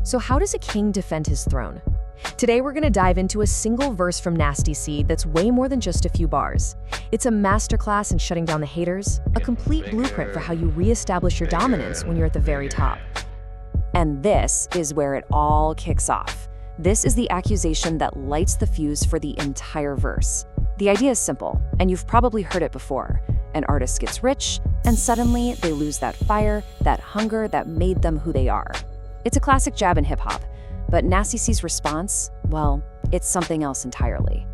So how does a king defend his throne? Today we're gonna dive into a single verse from Nasty Seed that's way more than just a few bars. It's a masterclass in shutting down the haters, a complete blueprint for how you reestablish your dominance when you're at the very top. And this is where it all kicks off. This is the accusation that lights the fuse for the entire verse. The idea is simple, and you've probably heard it before. An artist gets rich, and suddenly they lose that fire, that hunger that made them who they are. It's a classic jab in hip-hop, but Nasty C's response, well, it's something else entirely.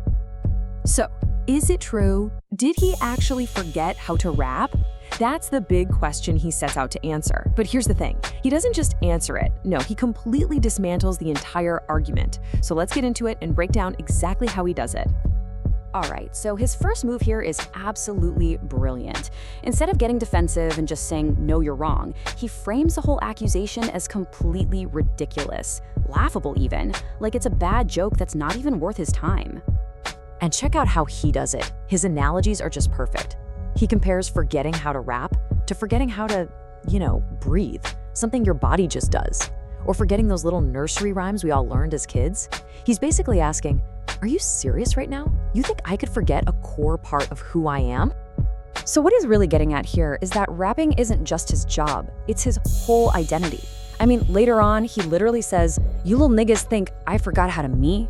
So, is it true? Did he actually forget how to rap? That's the big question he sets out to answer. But here's the thing, he doesn't just answer it. No, he completely dismantles the entire argument. So let's get into it and break down exactly how he does it. All right, so his first move here is absolutely brilliant. Instead of getting defensive and just saying, no, you're wrong, he frames the whole accusation as completely ridiculous, laughable even, like it's a bad joke that's not even worth his time. And check out how he does it. His analogies are just perfect. He compares forgetting how to rap to forgetting how to, breathe, something your body just does. Or forgetting those little nursery rhymes we all learned as kids. He's basically asking, are you serious right now? You think I could forget a core part of who I am? So what he's really getting at here is that rapping isn't just his job, it's his whole identity. I mean, later on, he literally says, you little niggas think I forgot how to me?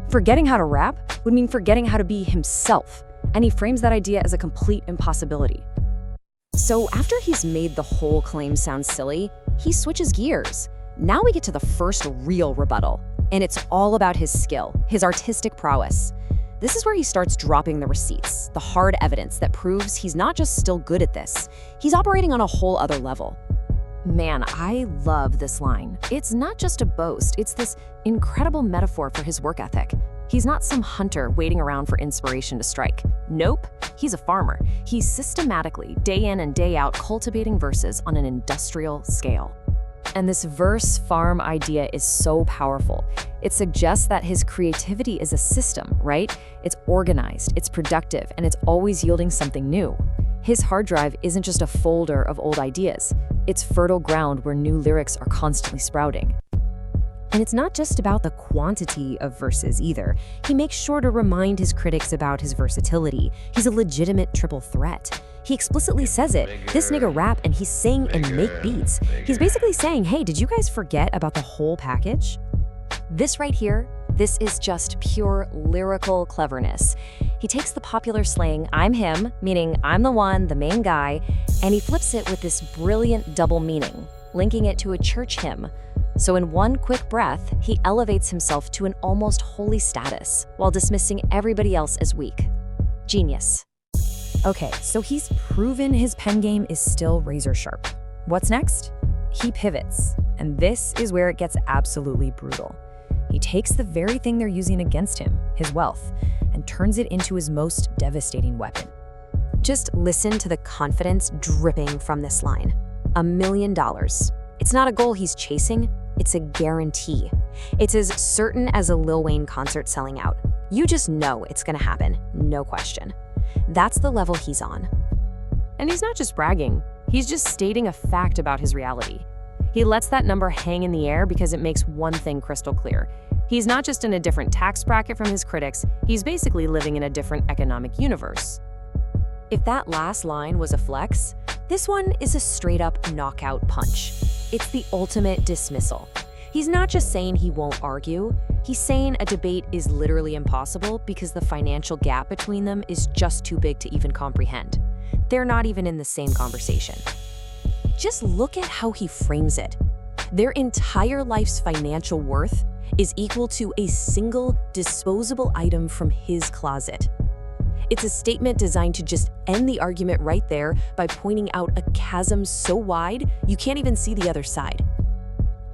Forgetting how to rap would mean forgetting how to be himself, and he frames that idea as a complete impossibility. So after he's made the whole claim sound silly, he switches gears. Now we get to the first real rebuttal, and it's all about his skill, his artistic prowess. This is where he starts dropping the receipts, the hard evidence that proves he's not just still good at this, he's operating on a whole other level. Man, I love this line. It's not just a boast, it's this incredible metaphor for his work ethic. He's not some hunter waiting around for inspiration to strike. Nope, he's a farmer. He's systematically, day in and day out, cultivating verses on an industrial scale. And this verse farm idea is so powerful. It suggests that his creativity is a system, right? It's organized, it's productive, and it's always yielding something new. His hard drive isn't just a folder of old ideas. It's fertile ground where new lyrics are constantly sprouting. And it's not just about the quantity of verses either. He makes sure to remind his critics about his versatility. He's a legitimate triple threat. He explicitly says it. This nigga rap and he sing and make beats. He's basically saying, hey, did you guys forget about the whole package? This right here, this is just pure lyrical cleverness. He takes the popular slang, I'm him, meaning I'm the one, the main guy, and he flips it with this brilliant double meaning, linking it to a church hymn. So in one quick breath, he elevates himself to an almost holy status, while dismissing everybody else as weak. Genius. Okay, so he's proven his pen game is still razor sharp. What's next? He pivots, and this is where it gets absolutely brutal. He takes the very thing they're using against him, his wealth, and turns it into his most devastating weapon. Just listen to the confidence dripping from this line. $1 million. It's not a goal he's chasing, it's a guarantee. It's as certain as a Lil Wayne concert selling out. You just know it's gonna happen, no question. That's the level he's on. And he's not just bragging, he's just stating a fact about his reality. He lets that number hang in the air because it makes one thing crystal clear. He's not just in a different tax bracket from his critics, he's basically living in a different economic universe. If that last line was a flex, this one is a straight-up knockout punch. It's the ultimate dismissal. He's not just saying he won't argue, he's saying a debate is literally impossible because the financial gap between them is just too big to even comprehend. They're not even in the same conversation. Just look at how he frames it. Their entire life's financial worth is equal to a single disposable item from his closet. It's a statement designed to just end the argument right there by pointing out a chasm so wide you can't even see the other side.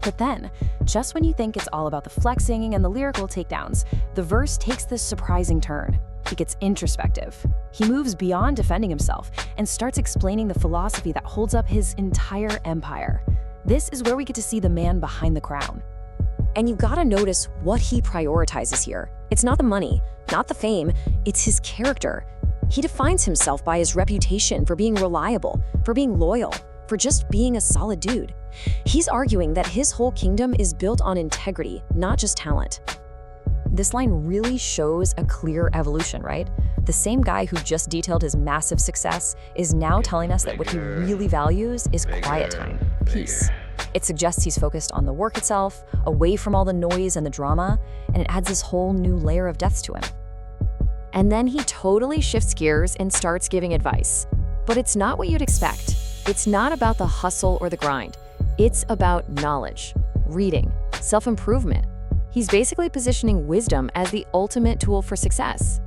But then, just when you think it's all about the flexing and the lyrical takedowns, the verse takes this surprising turn. He gets introspective. He moves beyond defending himself and starts explaining the philosophy that holds up his entire empire. This is where we get to see the man behind the crown. And you gotta notice what he prioritizes here. It's not the money, not the fame, it's his character. He defines himself by his reputation for being reliable, for being loyal, for just being a solid dude. He's arguing that his whole kingdom is built on integrity, not just talent. This line really shows a clear evolution, right? The same guy who just detailed his massive success is now telling us that what he really values is quiet time, peace. It suggests he's focused on the work itself, away from all the noise and the drama, and it adds this whole new layer of depth to him. And then he totally shifts gears and starts giving advice. But it's not what you'd expect. It's not about the hustle or the grind. It's about knowledge, reading, self-improvement. He's basically positioning wisdom as the ultimate tool for success.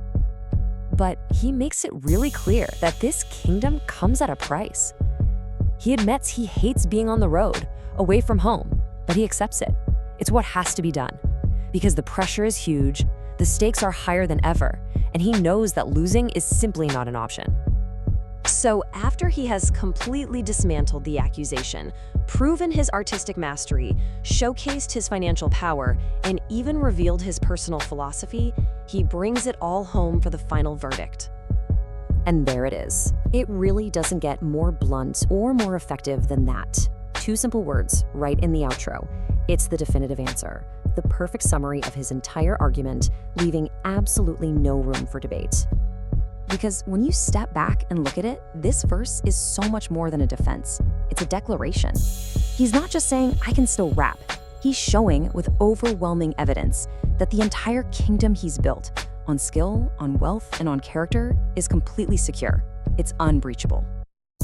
But he makes it really clear that this kingdom comes at a price. He admits he hates being on the road, away from home, but he accepts it. It's what has to be done. Because the pressure is huge, the stakes are higher than ever, and he knows that losing is simply not an option. So after he has completely dismantled the accusation, proven his artistic mastery, showcased his financial power, and even revealed his personal philosophy, he brings it all home for the final verdict. And there it is. It really doesn't get more blunt or more effective than that. 2 simple words, right in the outro. It's the definitive answer, the perfect summary of his entire argument, leaving absolutely no room for debate. Because when you step back and look at it, this verse is so much more than a defense. It's a declaration. He's not just saying, I can still rap. He's showing with overwhelming evidence that the entire kingdom he's built, on skill, on wealth, and on character, is completely secure. It's unbreachable.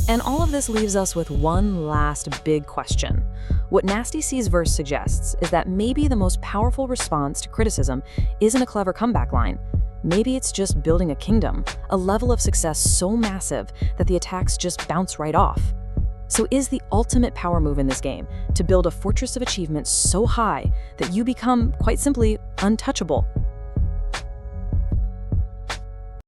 And all of this leaves us with one last big question. What Nasty C's verse suggests is that maybe the most powerful response to criticism isn't a clever comeback line. Maybe it's just building a kingdom, a level of success so massive that the attacks just bounce right off. So is the ultimate power move in this game to build a fortress of achievement so high that you become, quite simply, untouchable?